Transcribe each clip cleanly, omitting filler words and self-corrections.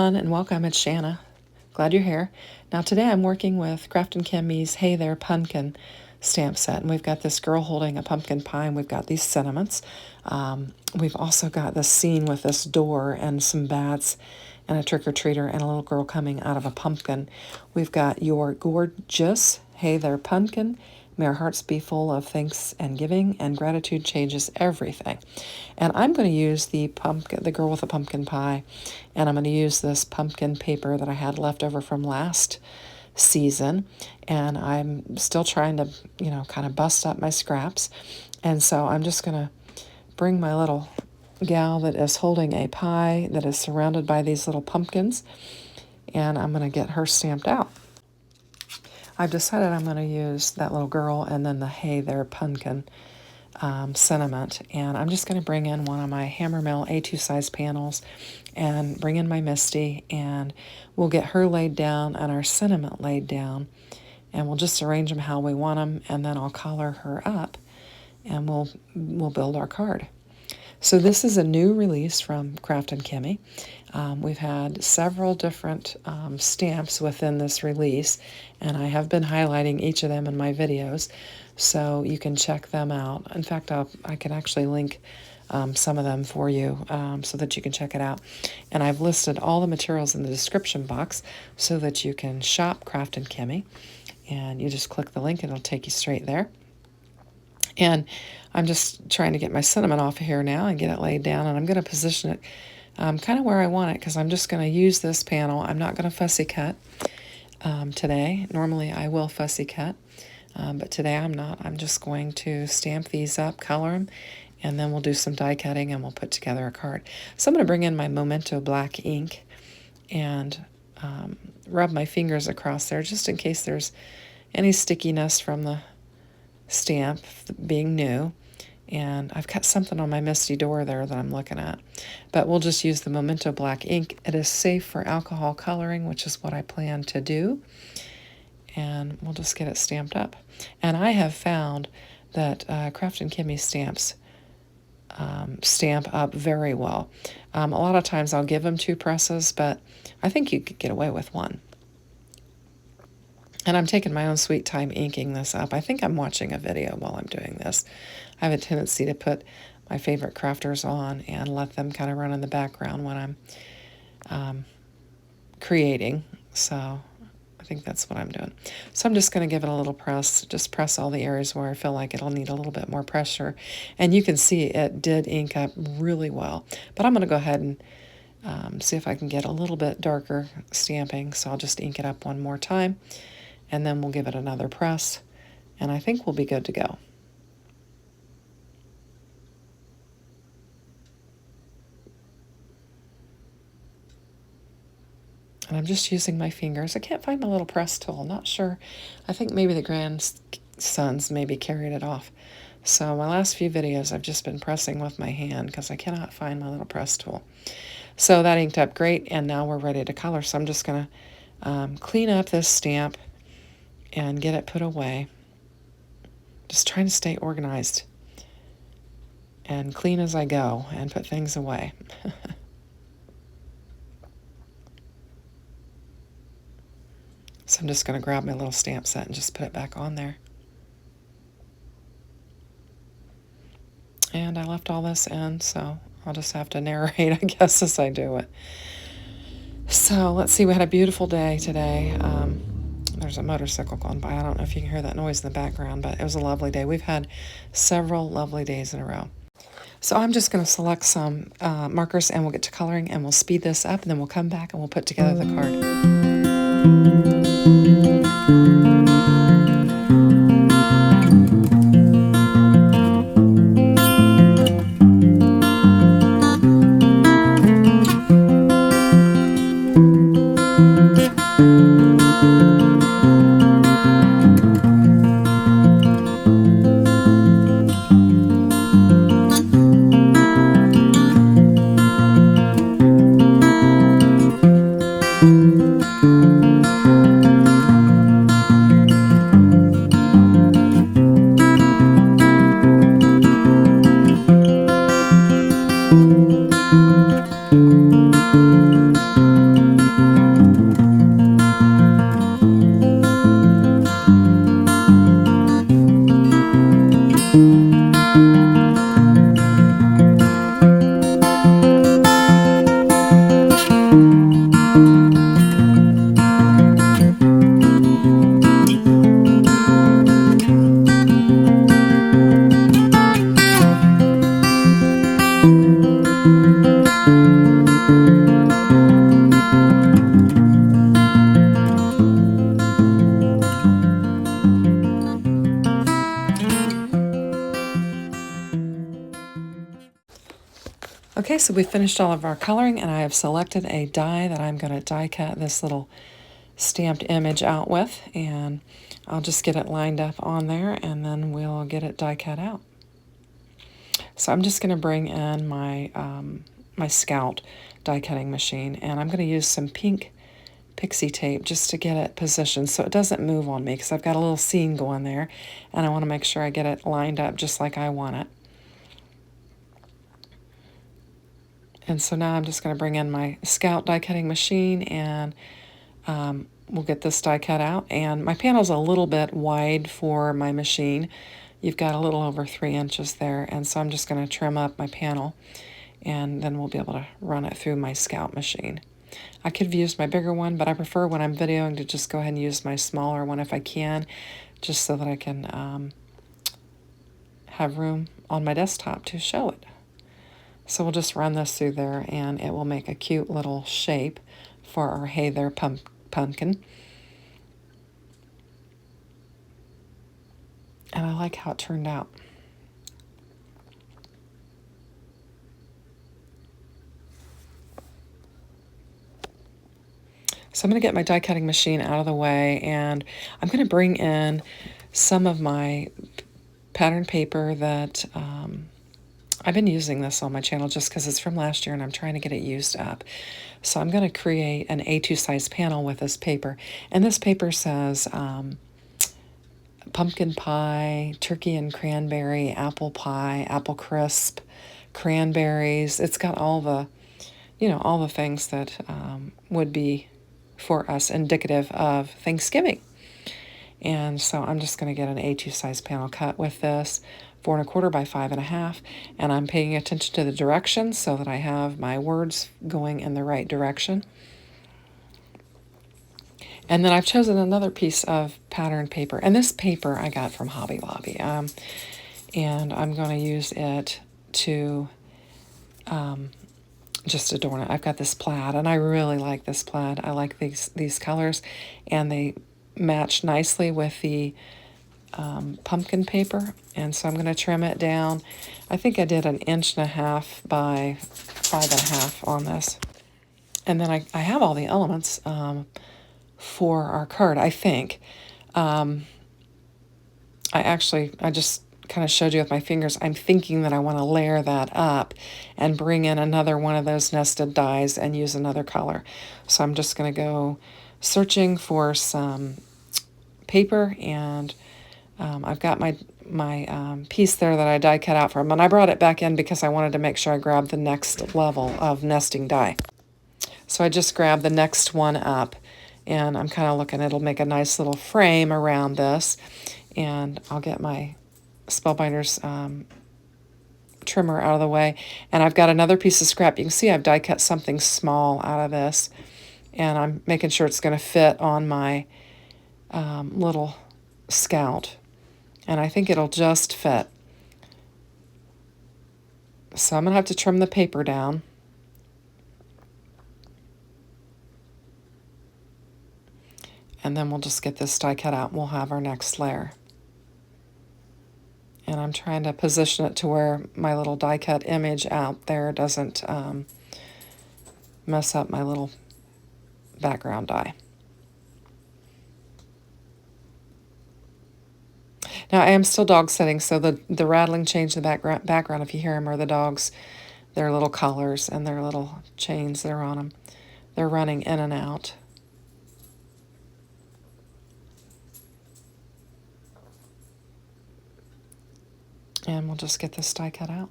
everyone, and welcome. It's Shanna. Glad you're here. Now today I'm working with Craft & Kimmy's Hey There Punkin stamp set, and we've got this girl holding a pumpkin pie, and we've got these sentiments. We've also got this scene with this door and some bats and a trick-or-treater and a little girl coming out of a pumpkin. We've got your gorgeous Hey There Punkin. May our hearts be full of thanks and giving, and gratitude changes everything. And I'm going to use the girl with a pumpkin pie, and I'm going to use this pumpkin paper that I had left over from last season, and I'm still trying to, kind of bust up my scraps. And so I'm just going to bring my little gal that is holding a pie that is surrounded by these little pumpkins, and I'm going to get her stamped out. I've decided I'm going to use that little girl and then the Hey There Punkin sentiment. And I'm just going to bring in one of my Hammermill A2 size panels and bring in my Misty, and we'll get her laid down and our sentiment laid down. And we'll just arrange them how we want them, and then I'll color her up and we'll build our card. So this is a new release from Craft & Kimmy. We've had several different stamps within this release, and I have been highlighting each of them in my videos, so you can check them out. In fact, I can actually link some of them for you so that you can check it out. And I've listed all the materials in the description box so that you can shop Craft & Kimmy, and you just click the link and it'll take you straight there. And I'm just trying to get my sentiment off of here now and get it laid down, and I'm going to position it kind of where I want it, because I'm just going to use this panel. I'm not going to fussy cut today. Normally I will fussy cut, but today I'm not. I'm just going to stamp these up, color them, and then we'll do some die cutting and we'll put together a card. So I'm going to bring in my Memento black ink and rub my fingers across there just in case there's any stickiness from the stamp being new. And I've got something on my Misty door there that I'm looking at, but we'll just use the Memento black ink. It is safe for alcohol coloring, which is what I plan to do, and we'll just get it stamped up. And I have found that Craft & Kimmy stamps stamp up very well. A lot of times I'll give them 2 presses, but I think you could get away with 1. And I'm taking my own sweet time inking this up. I think I'm watching a video while I'm doing this. I have a tendency to put my favorite crafters on and let them kind of run in the background when I'm creating. So I think that's what I'm doing. So I'm just going to give it a little press. Just press all the areas where I feel like it'll need a little bit more pressure. And you can see it did ink up really well. But I'm going to go ahead and see if I can get a little bit darker stamping. So I'll just ink it up one more time, and then we'll give it another press, and I think we'll be good to go. And I'm just using my fingers. I can't find my little press tool. Not sure. I think maybe the grandsons maybe carried it off. So my last few videos I've just been pressing with my hand because I cannot find my little press tool. So that inked up great, and now we're ready to color. So I'm just going to clean up this stamp and get it put away. Just trying to stay organized and clean as I go and put things away. So I'm just going to grab my little stamp set and just put it back on there. And I left all this in, so I'll just have to narrate, I guess, as I do it. So let's see, we had a beautiful day today. There's a motorcycle going by. I don't know if you can hear that noise in the background, but it was a lovely day. We've had several lovely days in a row. So I'm just going to select some markers, and we'll get to coloring, and we'll speed this up, and then we'll come back and we'll put together the card. Okay, so we finished all of our coloring, and I have selected a die that I'm going to die cut this little stamped image out with, and I'll just get it lined up on there, and then we'll get it die cut out. So I'm just going to bring in my my Scout die cutting machine, and I'm going to use some pink pixie tape just to get it positioned so it doesn't move on me, because I've got a little seam going there, and I want to make sure I get it lined up just like I want it. And so now I'm just going to bring in my Scout die cutting machine, and we'll get this die cut out. And my panel's a little bit wide for my machine. You've got a little over 3 inches there, and so I'm just going to trim up my panel, and then we'll be able to run it through my Scout machine. I could have used my bigger one, but I prefer when I'm videoing to just go ahead and use my smaller one if I can, just so that I can have room on my desktop to show it. So we'll just run this through there, and it will make a cute little shape for our Hey There pumpkin. And I like how it turned out. So I'm going to get my die cutting machine out of the way, and I'm going to bring in some of my pattern paper that I've been using this on my channel just because it's from last year and I'm trying to get it used up. So I'm going to create an A2 size panel with this paper. And this paper says pumpkin pie, turkey and cranberry, apple pie, apple crisp, cranberries. It's got all the, all the things that would be for us indicative of Thanksgiving. And so I'm just going to get an A2 size panel cut with this, 4 1/4 by 5 1/2, and I'm paying attention to the directions so that I have my words going in the right direction. And then I've chosen another piece of pattern paper, and this paper I got from Hobby Lobby, and I'm going to use it to just adorn it. I've got this plaid, and I really like this plaid. I like these colors, and they match nicely with the pumpkin paper, and so I'm going to trim it down. I think I did 1.5 inches by 5 1/2 on this. And then I have all the elements for our card, I think. I just kind of showed you with my fingers. I'm thinking that I want to layer that up and bring in another one of those nested dies and use another color. So I'm just going to go searching for some paper, and I've got my piece there that I die cut out from, and I brought it back in because I wanted to make sure I grabbed the next level of nesting die. So I just grabbed the next one up, and I'm kind of looking, it'll make a nice little frame around this, and I'll get my Spellbinders trimmer out of the way, and I've got another piece of scrap. You can see I've die cut something small out of this, and I'm making sure it's going to fit on my little Scout, and I think it'll just fit. So I'm going to have to trim the paper down. And then we'll just get this die cut out, and we'll have our next layer. And I'm trying to position it to where my little die cut image out there doesn't mess up my little background die. Now I am still dog sitting, so the rattling changed the background if you hear them, are the dogs, their little collars and their little chains that are on them. They're running in and out. And we'll just get this die cut out.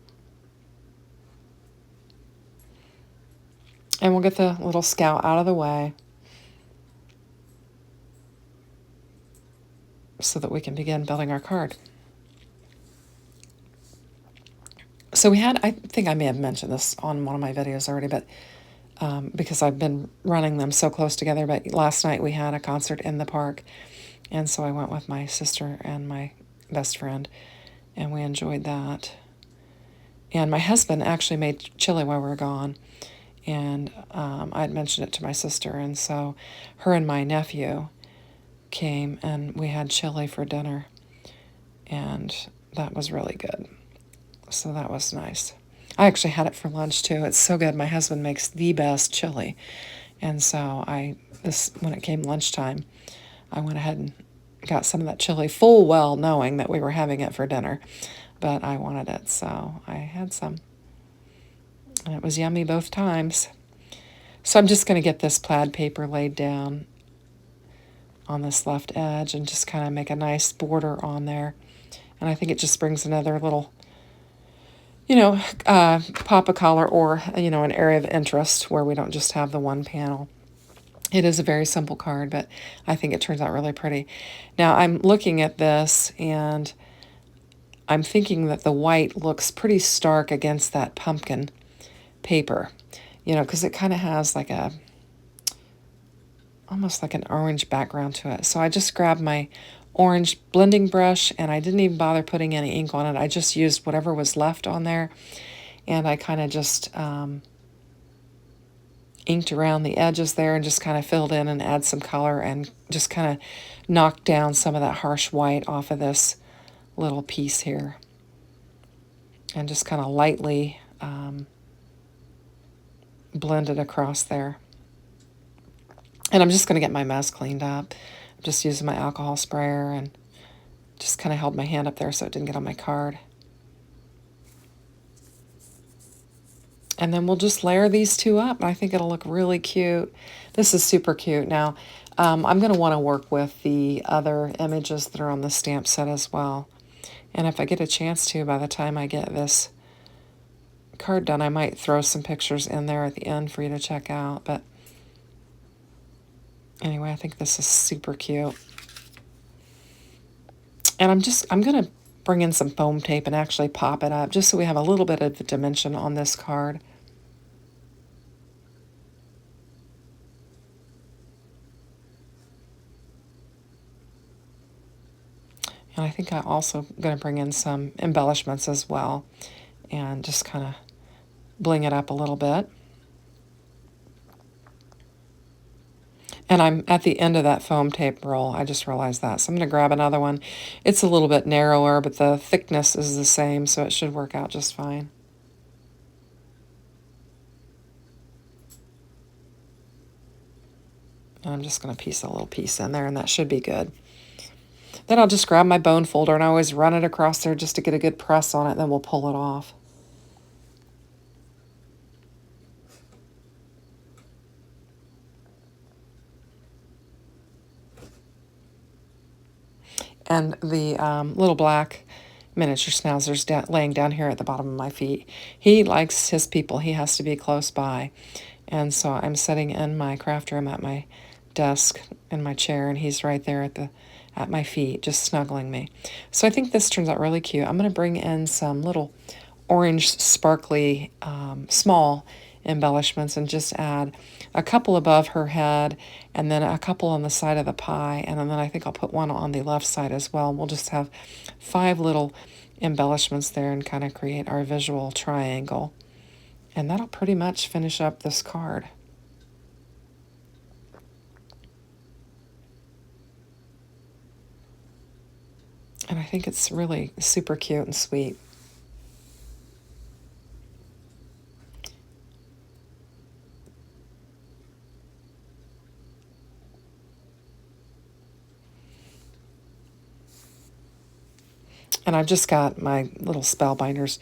And we'll get the little Scout out of the way so that we can begin building our card. So we had, I think I may have mentioned this on one of my videos already, but because I've been running them so close together, but last night we had a concert in the park, and so I went with my sister and my best friend, and we enjoyed that. And my husband actually made chili while we were gone, and I had mentioned it to my sister, and so her and my nephew came, and we had chili for dinner, and that was really good. So that was nice. I actually had it for lunch too. It's so good. My husband makes the best chili. And so when it came lunchtime, I went ahead and got some of that chili, full well knowing that we were having it for dinner. But I wanted it, so I had some. And it was yummy both times. So I'm just going to get this plaid paper laid down on this left edge and just kind of make a nice border on there. And I think it just brings another little, pop of color or, an area of interest where we don't just have the one panel. It is a very simple card, but I think it turns out really pretty. Now I'm looking at this and I'm thinking that the white looks pretty stark against that pumpkin paper, because it kind of has almost like an orange background to it. So I just grabbed my orange blending brush and I didn't even bother putting any ink on it. I just used whatever was left on there and I kind of just inked around the edges there and just kind of filled in and add some color and just kind of knocked down some of that harsh white off of this little piece here. And just kind of lightly blend it across there. And I'm just going to get my mess cleaned up. I'm just using my alcohol sprayer and just kind of held my hand up there so it didn't get on my card. And then we'll just layer these two up. I think it'll look really cute. This is super cute. Now, I'm going to want to work with the other images that are on the stamp set as well. And if I get a chance to, by the time I get this card done, I might throw some pictures in there at the end for you to check out. But anyway, I think this is super cute. And I'm going to bring in some foam tape and actually pop it up just so we have a little bit of the dimension on this card. And I think I'm also going to bring in some embellishments as well and just kind of bling it up a little bit. And I'm at the end of that foam tape roll. I just realized that. So I'm going to grab another one. It's a little bit narrower, but the thickness is the same, so it should work out just fine. And I'm just going to piece a little piece in there, and that should be good. Then I'll just grab my bone folder, and I always run it across there just to get a good press on it, then we'll pull it off. And the little black miniature schnauzer's laying down here at the bottom of my feet. He likes his people. He has to be close by. And so I'm sitting in my craft room at my desk in my chair, and he's right there at my feet, just snuggling me. So I think this turns out really cute. I'm going to bring in some little orange sparkly small embellishments and just add a couple above her head and then a couple on the side of the pie, and then I think I'll put one on the left side as well. We'll just have 5 little embellishments there and kind of create our visual triangle. And that'll pretty much finish up this card. And I think it's really super cute and sweet. And I've just got my little Spellbinders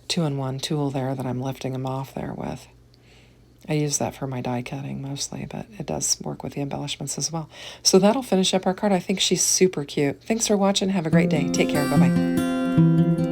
2-in-1 tool there that I'm lifting them off there with. I use that for my die cutting mostly, but it does work with the embellishments as well. So that'll finish up our card. I think she's super cute. Thanks for watching. Have a great day. Take care. Bye-bye.